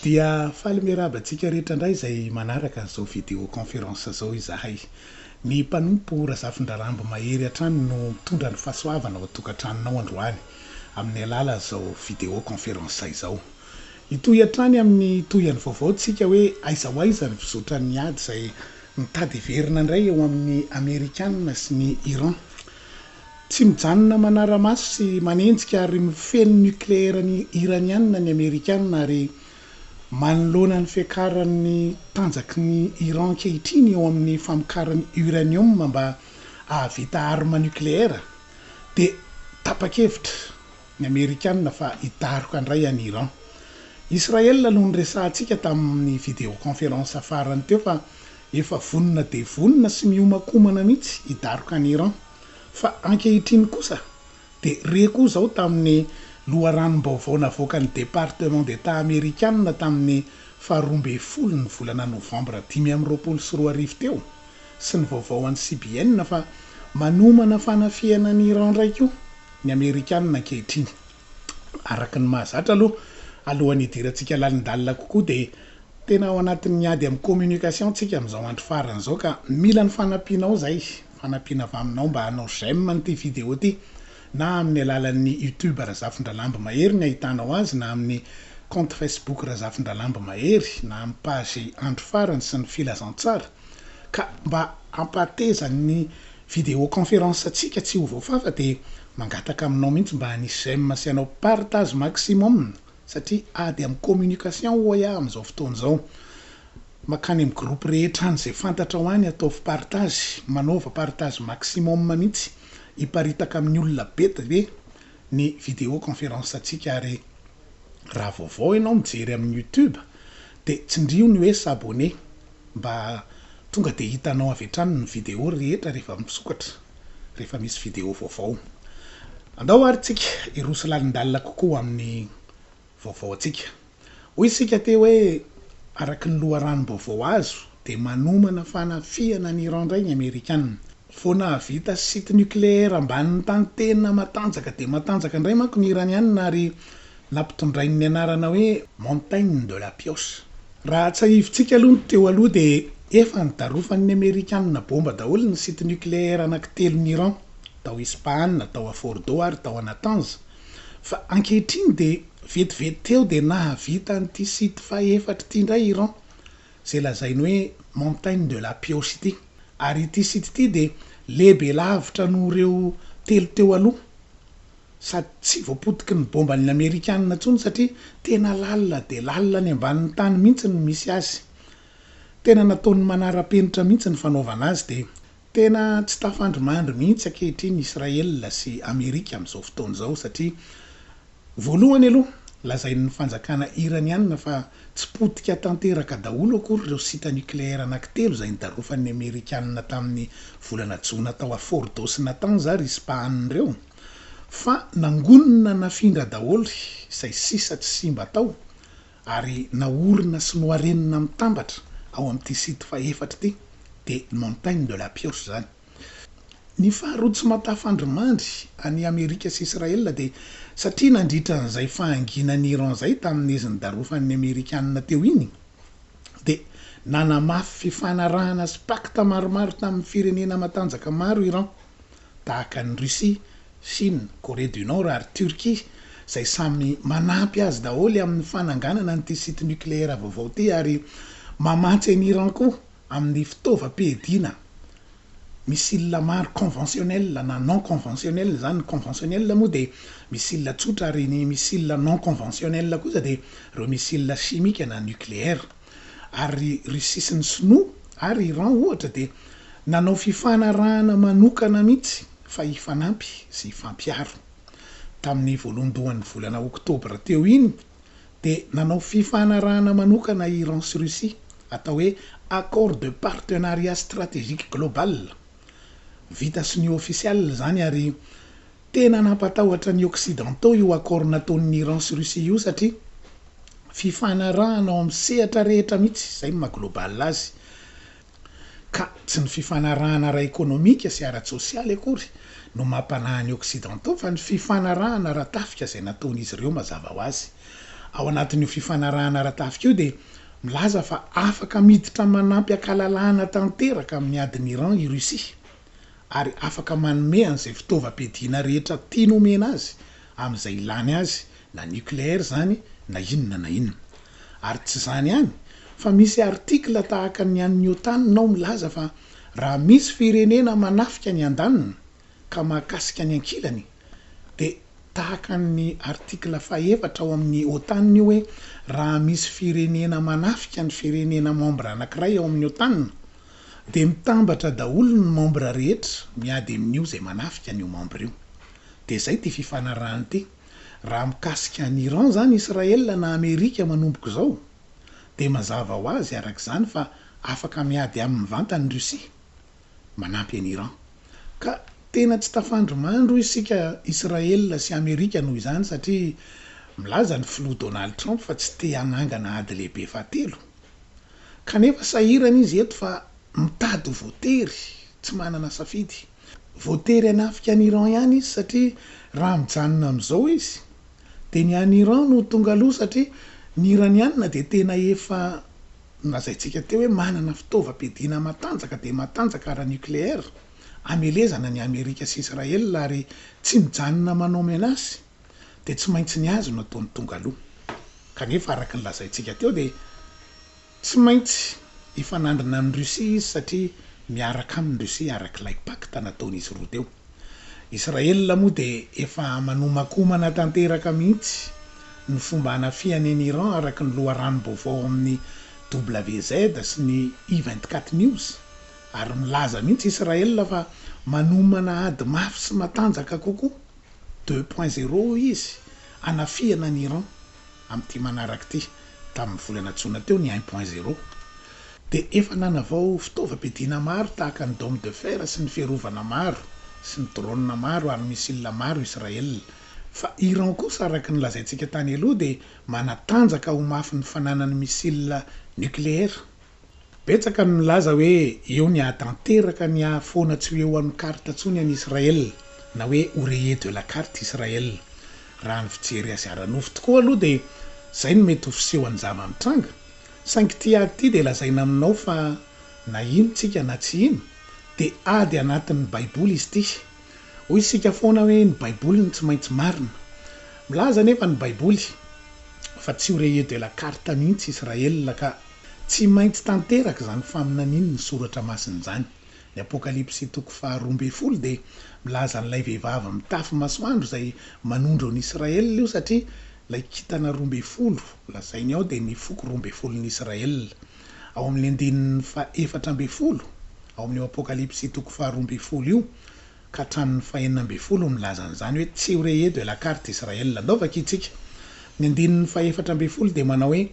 Dia faly miarabantsika rehetra indray izay manaraka an'izao vidéo conférence zao izahay. Ny mpanompo Razafin-Drarambo Mahery hatrany no mitondra ny fahasoavana ao an-tokantranonao androany amin'ny alala zao vidéo conférence izao. Itoy hatrany amin'ny tohany vaovaontsika hoe aiza ho aiza ny fizotra ny ady izay mitady heverina indray eo amin'ny Amerikanina sy ny Iran. Tsy mijanona manara-maso sy manenjika ary mifeno nucléaire ny iranianina ny Amerikanina ary manoloana ny fiakaran'ny tanjaky ny Iran ankehitriny eo amin'ny famokarany uranium mba ahavita arma nucléaire dia tapa-kevitra ny Amerikanina fa hidaroka indray any Iran. Israel no niresahantsika tamin'ny vidéo conférence farany teo fa efa vonona dia vonona sy miomakomana mihitsy hidaroka any Iran. Fa ankehitriny kosa dia reko zao tamin'ny loharanom-baovao navoaka ny département d'État amérikanina tamin'ny 12 ny volana novambra 2024 teo sy ny vaovao an'ny CBN fa manomana fanafiana ny Iran ndraiky io ny Amerikanina ankehitriny. Araka ny mahazatra alohan'ny hidirantsika lalindalina kokoa dia tena ao anatin'ny ady amin'ny communication tsika amin'izao andro farany zao ka mila ny fanampianao zay. Fanampiana avy aminao mba hanao j'aime an'ity vidéo ty na amin'ny alalan'ny YouTube Razafin-Dralambo Mahery ny ahitanao azy na amin'ny compte Facebook Razafin-Dralambo Mahery na amin'ny page andro farany sy ny filazantsara ka mba ampateza ny vidéo conférence atsika tsy ho voafafa dia mangataka aminao mihitsy mba hanisy j'aime sy anao partage maximum satria ady amin'ny communication hoia amin'izao fotoana izao. Makany amin'ny groupe rehetra an'izay fantatra ho any ataovy partage, manaova partage maximum mihitsy hiparitaka amin'ny olona beta hoe ny vidéo conférence atsika ary raha vaovao ianao mijery amin'ny YouTube dia tsindrio ny hoe s'abonner mba tonga dia hitanao avy hatrany ny vidéo rehetra rehefa misokatra rehefa misy vidéo vaovao. Andao ary tsika hiroso lalindalina kokoa amin'ny vaovao atsika. Hoy isika teo hoe araky ny loharanom-baovao azo dia manomana fanafiana ny Iran indray ny Amerikanina. Vao nahavita site nucléaire ambanin'ny tany tena matanjaka dia matanjaka indray manko ny iranianina ary nampitondrainy ny anarana hoe montagne de la pioche. Raha tsahivitsika aloha ny teo aloha dia efa nidarofan'ny Amerikanina bomba daholo ny site nucléaire anankitelo ny Iran tao Ispahan, tao a Fordo ary tao a Natanz. Fa ankehitriny dia vetivety teo dia nahavita an'ity site faefatra ity indray Iran izay lazainy hoe montagne de la pioche ity. Ary ity site ity dia lehibe lavitra noho ireo telo teo aloha sady tsy voapotiky ny bomban'ny Amerikanina intsony satria tena lalina dia lalina ny ambanin'ny tany mihitsy ny misy azy. Tena nataony manara-penitra mihitsy ny fanaovana azy dia tena tsy tafandromandry mihitsy ankehitriny Israel sy Amerika amin'izao fotoana izao satria voalohany aloha lazain'ny fanjakana iranianina fa tsy potika tanteraka daholo akory ireo site nucléaire anankitelo izay nidarofan'ny Amerikanina tamin'ny volana Jona tao a Fordo sy Natanz ary Ispahan ireo fa nangonina nafindra daholo izay sisa tsy simba tao ary naorina sy noarenina mitambatra ao amin'ity site faefatra ity dia montagne de la pioche zany. Ny faharoa tsy matafandromandry any Amerika sy Israel dia satria nandritra n'izay fahanginan'ny Iran izay tamin'izy nidarofan'ny Amerikanina teo iny dia nanamafy fifanarahana sy pacte maromaro tamin'ny firenena matanjaka maro Iran tahaka ny Russie, Chine, Corée du Nord ary Turquie izay samy manampy azy daholo amin'ny fananganana n'ity site nucléaire vaovao ity ary mamatsy ny Iran koa amin'ny fitaovam-piadiana missile maro conventionnel na non conventionnel zany. Conventionnel moa dia missile tsotra ary ny missile non conventionnel kosa dia ireo missile chimique na nucléaire. Ary Russie sy ny Sinoa ary Iran ohatra dia nanao fifanarahana manokana mihitsy fa hifanampy sy hifampiaro. Tamin'ny voalohandohan'ny volana Oktobra teo iny dia nanao fifanarahana manokana Iran sy Russie atao hoe accord de partenariat stratégique global. Vita sy ny official zany ary tena nampatahotra ny occidentaux io accord nataon'ny Iran sy Russie io satria fifanarahana ao amin'ny sehatra rehetra mihitsy izay maha-global azy ka tsy ny fifanarahana ara-ekonomika sy ara-tsosialy akory no mampanahy ny occidentaux fa ny fifanarahana ara-tafika izay nataon'izy ireo mazava ho azy. ao anatin'io fifanarahana ara-tafika io dia milaza fa afaka miditra manampy ankalalahana tanteraka amin'ny adiny Iran i Russie ary afaka manome an'izay fitaovam-piadiana rehetra tiany omena azy amin'izay ilany azy na nucléaire zany na inona ary tsy zany ihany fa misy artikla tahaka ny an'ny OTAN nao milaza fa raha misy firenena manafika ny andaniny ka mahakasika ny ankilany dia tahaka ny artikla faha-efatra ao amin'ny OTAN io hoe raha misy firenena manafika ny firenena membre anankiray ao amin'ny OTAN dia mitambatra daholo ny membre rehetra miady amin'io zay manafika an'io membre io. Dia izay ty fifanarahany ty. Raha mikasika ny Iran zany Israel na Amerika manomboka izao dia mazava ho azy arak'izany fa afaka miady amin'ny vantany Russie manampy an'i Iran. Ka tena tsy tafandromandro isika Israel sy Amerika noho izany satria milaza ny filoha Donald Trump fa tsy te hanangana ady lehibe fahatelo. Kanefa sahirana izy eto fa mitady voatery tsy manana safidy. Voatery hanafika an'i Iran ihany izy satria raha mijanona amin'izao izy dia ny an'i Iran no tonga aloha satria ny Iraniana dia tena efa lazaintsika teo hoe manana fitaovam-piadiana matanjaka dia matanjaka ara-nucléaire amelezana ny Amerika sy Israel ary tsy mijanona manao menace dia tsy maintsy ny azy no ataony tonga aloha. Kanefa araka ny lazaintsika teo dia tsy maintsy hifanandrina amin'ny Russie izy satria miaraka amin'ny Russie arak'ilay pacte nataon'izy roa teo. Israel moa dia efa manomakomana tanteraka mihitsy ny fomba hanafiany an'i Iran araka ny loharanom-baovao amin'ny WZ sy ny I24 News ary milaza mihitsy Israel fa manomana ady mafy sy matanjaka kokoa 2.0 izy hanafiana ny Iran amin'ity manaraka ity tamin'ny volana Jona teo ny 1.0 dia efa nanavao fitaovam-piadiana maro tahaka ny dôme de fer sy ny fiarovana maro sy ny drone maro ary misile maro Israel. Fa Iran kosa araka ny lazaintsika tany aloha dia manatanjaka ho mafy ny fananany misile nucléaire. Betsaka ny milaza hoe eo ny ahatanteraka ny ahafoana tsy eo amin'ny carte ntsony any Israel na hoe oreiller de la carte Israel. Raha ny fijery azy ara-nofo tokoa aloha dia izay no mety ho fiseho any zava-mitranga. Saingy ty ady ty dia lazaina aminao fa na ino tsika na tsy ino dia ady anatin'ny baiboly izy ty. Hoy isika foana hoe ny baiboly ny tsy maintsy marina. Milaza nefa ny baiboly fa tsy oreiller de la carte mihitsy Israel ka tsy maintsy tanteraka zany faminan'iny ny soratra masina zany. Ny Apokalipsy toko faha 12 dia milaza n'ilay vehivavy mitafy masoandro izay manondro ny Israel io satria lay kintana 12 lazainy ao dia ny foko 12 ny Israel. Ao amin'ny andininy faha 14 ao amin'ny Apokalipsy toko faha 12 io ka hatramin'ny faha 14 milaza an'izany hoe tsy oreiller de la carte Israel. Andaovaka itsika ny andininy faha 14 dia manao hoe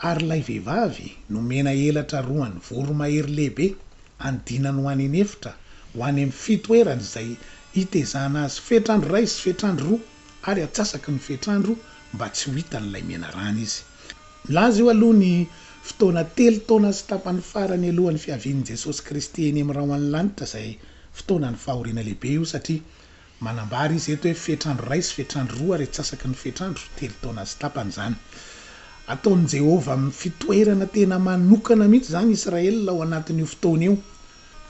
ary lay vehivavy nomena elatra roany voromahery lehibe andinany ho any efitra ho any amin'ny fitoerany izay hitezana azy fetrandro ray sy fetrandro roa ary atsasaky ny fetrandro mba tsy ho hitan'ilay mena rana izy. Milaza io aloha ny fotoana 3 taona sy tapany farany alohan'ny fiavian'i Jesosy Kristy eny amin'ny raha ho any lanitra izay fotoana ny fahoriana lehibe io satria manambara izy eto hoe fetrandro ray sy fetrandro roa ary atsasaky ny fetrandro 3 taona sy tapany zany. Ataon'i Jehova amin'ny fitoerana tena manokana mihitsy zany Israel ao anatin'io fotoana io.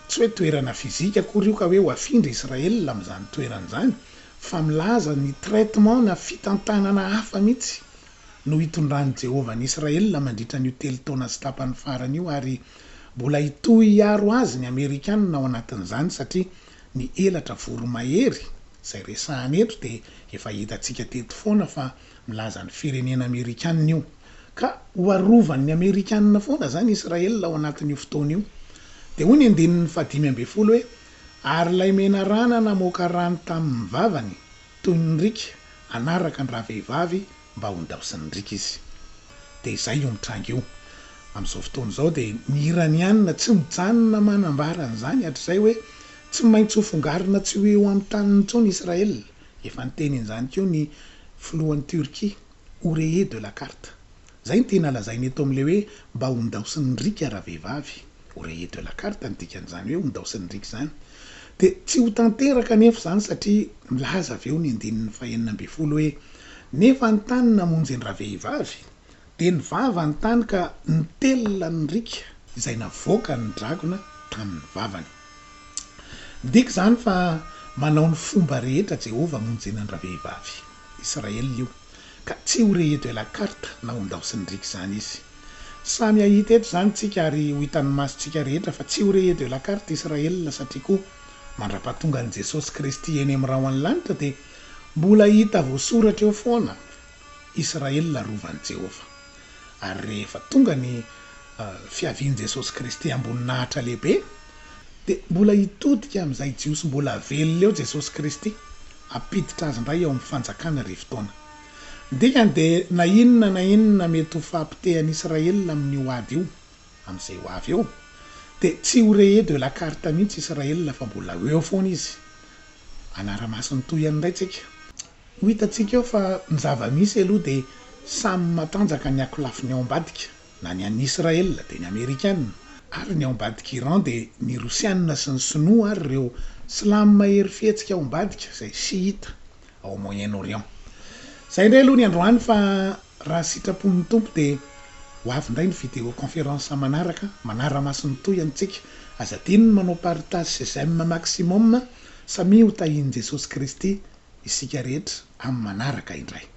Tsy hoe toerana fizika akory io ka hoe ho afindra Israel amin'izany toerana izany fa milaza ny traitement na fitantanana hafa mihitsy no hitondran'i Jehova ny Israel mandritra n'io 3 taona sy tapany farany io ary mbola hitohy hiaro azy ny Amerikanina ao anatin'izany satria ny elatra voromahery izay resahany eto dia efa hitantsika teto foana fa milaza ny firenena Amerikanina io. Ka ho arovan'ny Amerikanina foana zany Israel ao anatin'io fotoana io. Dia hoy ny andininy faha 15 hoe ary lay mena rana namoaka rano tamin'ny vavany toy ny rika anaraka ny raha vehivavy mba hondaosy ny rika izy. Dia izay io mitranga io. Amin'izao fotoana izao dia ny Iraniana tsy mijanona manambara an'izany hatr'izay hoe tsy maintsy ho fongarina tsy ho eo amin'ny taniny intsony Israel. Efa nitenin'izany koa ny filohan'ny Turquie oreiller de la carte. Zay ny tena lazainy eto amin'ilay hoe mba hondaosy ny rika raha vehivavy. Oreiller de la carte ny dikan'izany hoe hondaosy ny rika zany. Dia tsy ho tanteraka nefa zany satria milaza avy eo ny andininy faha 14 hoe nefa ny tany namonjy ny ravehivavy de ny vava ny tany ka nitelona ny rika izay navoaka ny dragona tamin'ny vavany. Dika zany fa manao ny fomba rehetra Jehova monjena ny ravehivavy Israela io ka tsy ho reheto ela karta na ondao-sy ny rika zany izy. Samy ahita eto zany tsika ary ho hitan'ny masontsika rehetra fa tsy ho reheto ela karta Israela satria koa mandra-pahatonga ny Jesosy Kristy eny amin'ny rao any lanitra de mbola hita voasoratra eo foana Israela rovan'i Jehova. Ary rehefa tonga ny fiavian' Jesosy Kristy amboninahitra lehibe de mbola hitodika amin'izay jiosy mbola velona eo Jesosy Kristy apiditra azy indray eo amin'ny fanjakana rivo-taona. Dikany de na inona mety ho fampitehan'ny Israela amin'io ady io amin'izay ho avy eo de tsy ho reheto ela karta mihitsy Israela fa mbola eo foana izy. Anara-masony toy an'indray tsika ho hitantsika eo fa ny zava-misy aloha de samy matanjaka ny akolafiny ao ambadika na ny an'ny Israela de ny Amerikanina ary ny ao ambadika Iran de ny Rosianina sy ny Sinoa ary ireo silamo mahery fihetsika ao ambadika izay siita ao Moyen-Orient. Zay indray aloha ny androany fa raha sitrapon'ny tompo de ho avy indray ny vidéo conférence manaraka manara-masony toy antsika azadininy manao partage sesame maximum samy ho tahian'i Jesosy Kristy isika rehetra amin'ny manaraka indray.